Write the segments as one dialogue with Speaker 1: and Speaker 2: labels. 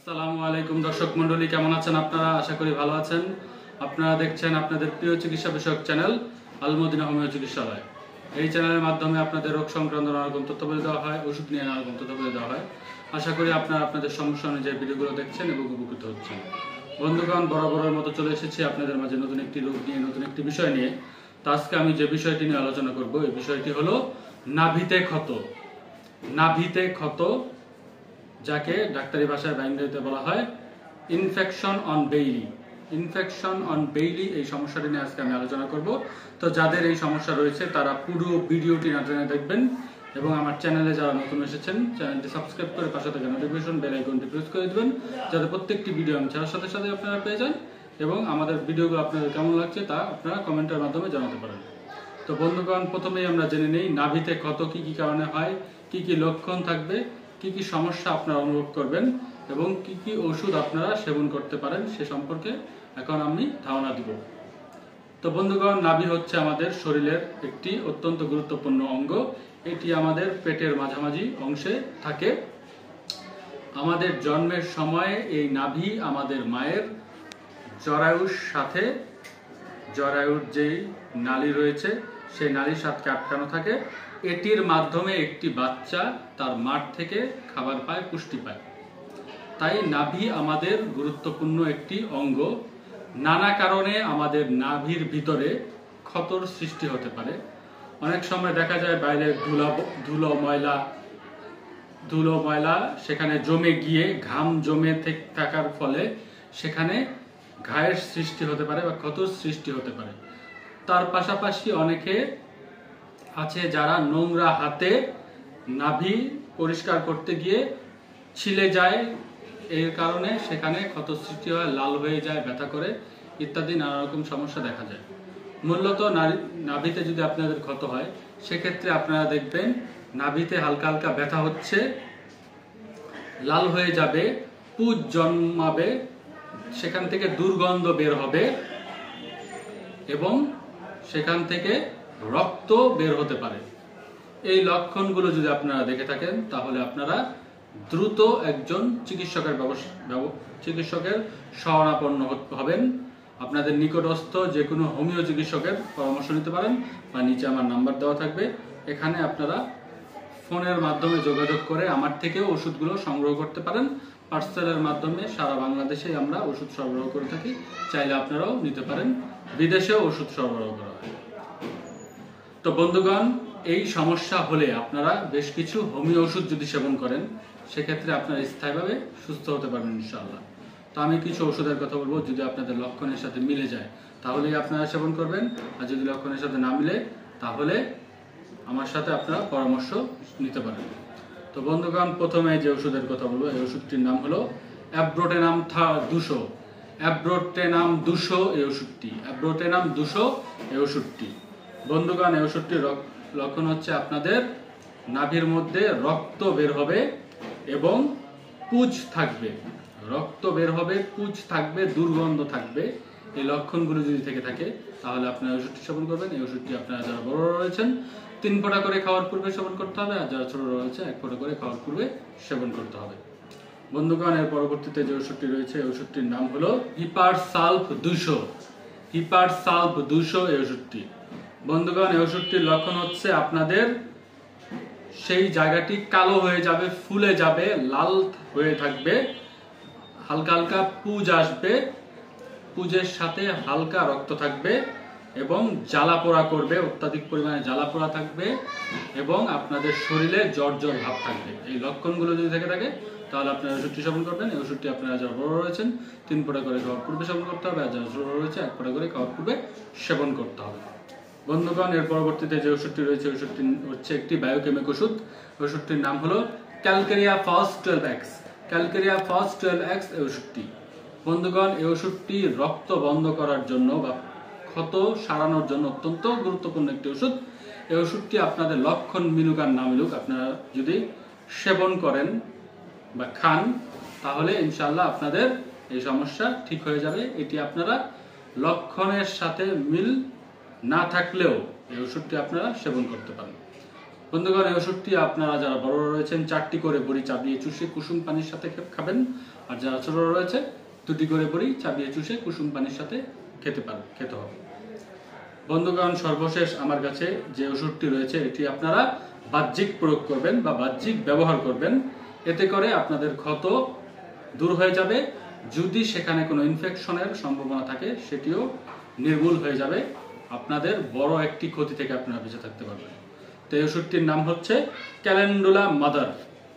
Speaker 1: আসসালামু আলাইকুম দর্শক মণ্ডলী, কেমন আছেন আপনারা? আশা করি ভালো আছেন। আপনারা দেখছেন আপনাদের প্রিয় চিকিৎসা বিষয়ক চ্যানেল আল মদিনা হোমিও চিকিৎসালয়। এই চ্যানেলের মাধ্যমে আপনাদের রোগ সংক্রান্ত নানা রকম তথ্য বলে দেওয়া হয়, ওষুধ নিয়ে নানা রকম তথ্য বলে দেওয়া হয়। আশা করি আপনারা আপনাদের সমস্যা অনুযায়ী ভিডিওগুলো দেখছেন এবং উপকৃত হচ্ছেন। বন্ধুগণ, বরাবরের মতো চলে এসেছি আপনাদের মাঝে নতুন একটি রোগ নিয়ে, নতুন একটি বিষয় নিয়ে। তো আজকে আমি যে বিষয়টি নিয়ে আলোচনা করব, এই বিষয়টি হলো নাভিতে ক্ষত। নাভিতে ক্ষত, যাকে ডাক্তারি ভাষায় বা ইংরেজিতে বলা হয় infection on Bailey. Infection on Bailey, এই সমস্যাটি নিয়ে আজকে আমি আলোচনা করব। তো যাদের এই সমস্যা রয়েছে তারা পুরো ভিডিওটি না টেনে দেখবেন এবং আমার চ্যানেলে যারা নতুন এসেছেন চ্যানেলটি সাবস্ক্রাইব করে পাশে থাকা নোটিফিকেশন বেল আইকনটি প্রেস করে দেবেন, যাতে প্রত্যেকটি ভিডিও আমি ছাড়ার সাথে সাথে আপনারা পেয়ে যান এবং আমাদের ভিডিওগুলো আপনাদের কেমন লাগছে তা আপনারা কমেন্টের মাধ্যমে জানাতে পারেন। তো বন্ধুগণ, প্রথমেই আমরা জেনে নিই নাভিতে ক্ষত কি কি কারণে হয়, কি কি লক্ষণ থাকবে, কি কি সমস্যা আপনারা অনুভব করবেন এবং কি কি ওষুধ আপনারা সেবন করতে পারেন সে সম্পর্কে এখন আমি ধারণা দিব। তো বন্ধুগণ, নাভি হচ্ছে আমাদের শরীরের একটি অত্যন্ত গুরুত্বপূর্ণ অঙ্গ। এটি আমাদের পেটের মাঝামাঝি অংশে থাকে। আমাদের জন্মের সময় এই নাভি আমাদের মায়ের জরায়ুর সাথে, জরায়ুর যেই নালী রয়েছে সেই নালীর সাথে আটকানো থাকে। এটির মাধ্যমে একটি বাচ্চা তার মাঠ থেকে খাবার পায়, পুষ্টি পায়। তাই নাভি আমাদের গুরুত্বপূর্ণ একটি অঙ্গ। নানা কারণে আমাদের নাভির ভিতরে ক্ষতর সৃষ্টি হতে পারে। অনেক সময় দেখা যায় বাইরে ধুলো ময়লা সেখানে জমে গিয়ে ঘাম জমে থাকার ফলে সেখানে ঘায়ের সৃষ্টি হতে পারে বা ক্ষতর সৃষ্টি হতে পারে। তার পাশাপাশি অনেকে আছে যারা নোংরা হাতে নাভি পরিষ্কার করতে গিয়ে ছিলে যায়, এর কারণে সেখানে ক্ষত সৃষ্টি হয়, লাল হয়ে যায়, ব্যথা করে ইত্যাদি নানা রকম সমস্যা দেখা যায়। মূলত নাভিতে যদি আপনাদের ক্ষত হয় সেক্ষেত্রে আপনারা দেখবেন নাভিতে হালকা হালকা ব্যথা হচ্ছে, লাল হয়ে যাবে, পুজ জন্মাবে, সেখান থেকে দুর্গন্ধ বের হবে এবং সেখান থেকে রক্ত বের হতে পারে। এই লক্ষণগুলো যদি আপনারা দেখে থাকেন তাহলে আপনারা দ্রুত একজন চিকিৎসকের শরণাপন্ন হবেন। আপনাদের নিকটস্থ যে কোনো হোমিও চিকিৎসকের পরামর্শ নিতে পারেন বা নিচে আমার নাম্বার দেওয়া থাকবে। এখানে আপনারা ফোনের মাধ্যমে যোগাযোগ করে আমার থেকেও ওষুধগুলো সংগ্রহ করতে পারেন। পার্সেলের মাধ্যমে সারা বাংলাদেশে আমরা ওষুধ সরবরাহ করে থাকি, চাইলে আপনারাও নিতে পারেন। বিদেশেও ওষুধ সরবরাহ করা হয়। তো বন্ধুগণ, এই সমস্যা হলে আপনারা বেশ কিছু হোমিও ওষুধ যদি সেবন করেন সেক্ষেত্রে আপনারা স্থায়ীভাবে সুস্থ হতে পারবেন ইনশাআল্লাহ। তো আমি কিছু ওষুধের কথা বলবো, যদি আপনাদের লক্ষণের সাথে মিলে যায় তাহলেই আপনারা সেবন করবেন, আর যদি লক্ষণের সাথে না মিলে তাহলে আমার সাথে আপনারা পরামর্শ নিতে পারেন। তো বন্ধুগণ, প্রথমে যে ওষুধের কথা বলবো এই ওষুধটির নাম হলো অ্যাব্রোটেনাম 200। অ্যাব্রোটেনাম 200 এই ওষুধটি, অ্যাব্রোটেনাম 200 এই ওষুধটি। বন্ধুগণ, এই ওষুধটির লক্ষণ হচ্ছে আপনাদের নাভির মধ্যে রক্ত বের হবে এবং পুজ থাকবে। রক্ত বের হবে, পুজ থাকবে, দুর্গন্ধ থাকবে। এই লক্ষণগুলো যদি থেকে থাকে তাহলে আপনারা ওষুধটি সেবন করবেন। এই ওষুধটি আপনারা যারা বড় রয়েছেন 3 ফোঁটা করে খাওয়ার পূর্বে সেবন করতে হবে, আর যারা ছোট রয়েছে 1 ফোঁটা করে খাওয়ার পূর্বে সেবন করতে হবে। বন্ধুগণ, এর পরবর্তীতে যে ওষুধটি রয়েছে এই ওষুধটির নাম হলো হিপারসালফ 200। হিপারসালফ 200 এই ওষুধটি। বন্ধুগণ, এই ওষুধটির লক্ষণ হচ্ছে আপনাদের সেই জায়গাটি কালো হয়ে যাবে, ফুলে যাবে, লাল হয়ে থাকবে, হালকা হালকা পুজ আসবে, পুজের সাথে হালকা রক্ত থাকবে এবং জ্বালা পোড়া করবে, অত্যাধিক পরিমাণে জ্বালা পোড়া থাকবে এবং আপনাদের শরীরে জ্বর জ্বর ভাব থাকবে। এই লক্ষণগুলো যদি থেকে থাকে তাহলে আপনারা ওষুধটি সেবন করবেন। এই ওষুধটি আপনারা যারা বড় রয়েছেন 3 ফোঁটা করে খাওয়ার পূর্বে সেবন করতে হবে, আর যারা ছোট রয়েছে 1 ফোঁটা করে খাওয়ার পূর্বে সেবন করতে হবে। বন্ধুগণ, এর পরবর্তীতে যে ওষুধটি রয়েছে ওষুধটি হচ্ছে একটি বায়োকেমিক ওষুধ। ওষুধটির নাম হলো calcarea fast 12X। Calcarea fast 12X এই ওষুধটি। বন্ধুগণ, এই ওষুধটি রক্ত বন্ধ করার জন্য বা ক্ষত সারানোর জন্য অত্যন্ত গুরুত্বপূর্ণ একটি ওষুধ। এই ওষুধটি আপনাদের লক্ষণ মিলুক আর না মিলুক আপনারা যদি সেবন করেন বা খান তাহলে ইনশাআল্লাহ আপনাদের এই সমস্যা ঠিক হয়ে যাবে। এটি আপনারা লক্ষণের সাথে মিল না থাকলেও এই ওষুধটি আপনারা সেবন করতে পারেন। বন্ধুগণ, এই ওষুধটি আপনারা যারা বড় রয়েছেন 4টি করে বড়ি চাবিয়ে চুষে কুসুম পানির সাথে খাবেন, আর যারা ছোট রয়েছে 2টি করে বড়ি চাবিয়ে চুষে কুসুম পানির সাথে খেতে হবে। বন্ধুগণ, সর্বশেষ আমার কাছে যে ওষুধটি রয়েছে এটি আপনারা বাহ্যিক প্রয়োগ করবেন বা বাহ্যিক ব্যবহার করবেন। এতে করে আপনাদের ক্ষত দূর হয়ে যাবে। যদি সেখানে কোনো ইনফেকশনের সম্ভাবনা থাকে সেটিও নির্মূল হয়ে যাবে। আপনাদের বড় একটি ক্ষতি থেকে আপনারা বেঁচে থাকতে পারবেন। তো এই ওষুধটির নাম হচ্ছে calendula mother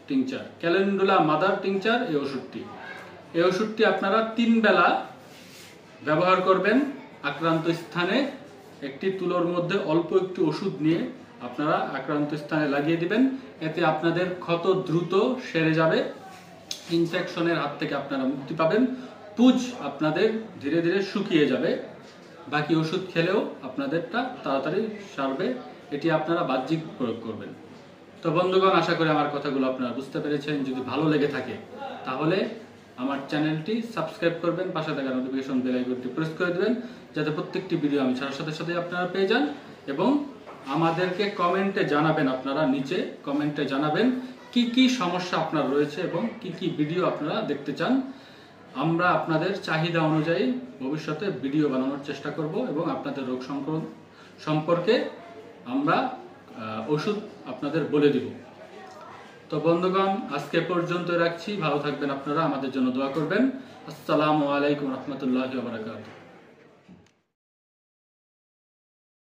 Speaker 1: tincture. Calendula mother tincture এই ওষুধটি আপনারা 3 বেলা ব্যবহার করবেন। আক্রান্ত স্থানে একটি তুলোর মধ্যে অল্প একটু ওষুধ নিয়ে আপনারা আক্রান্ত স্থানে লাগিয়ে দিবেন। এতে আপনাদের ক্ষত দ্রুত সেরে যাবে, ইনফেকশনের হাত থেকে আপনারা মুক্তি পাবেন, পুঁজ আপনাদের ধীরে ধীরে শুকিয়ে যাবে। বাকি ওষুধ খেলেও আপনাদেরটা তাড়াতাড়ি সারবে। এটি আপনারা বাহ্যিক প্রয়োগ করবেন। তো বন্ধুগণ, আশা করি আমার কথাগুলো আপনারা বুঝতে পেরেছেন। যদি ভালো লেগে থাকে তাহলে আমার চ্যানেলটি সাবস্ক্রাইব করবেন, পাশে থাকা নোটিফিকেশন বেল আইকনটি প্রেস করে দেবেন, যাতে প্রত্যেকটি ভিডিও আমি ছাড়ার সাথে সাথে আপনারা পেয়ে যান। এবং আমাদেরকে কমেন্টে জানাবেন, আপনারা নিচে কমেন্টে জানাবেন কি কি সমস্যা আপনার রয়েছে এবং কি কি ভিডিও আপনারা দেখতে চান। আমরা আপনাদের চাহিদা অনুযায়ী ভবিষ্যতে ভিডিও বানানোর চেষ্টা করব এবং আপনাদের রোগ সম্পর্কে আমরা ওষুধ আপনাদের বলে দিব। তো বন্ধুগণ, আজকে পর্যন্ত রাখছি। ভালো থাকবেন আপনারা, আমাদের জন্য দোয়া করবেন। আসসালামু আলাইকুম রহমতুল্লাহি ওয়া বারাকাতুহু।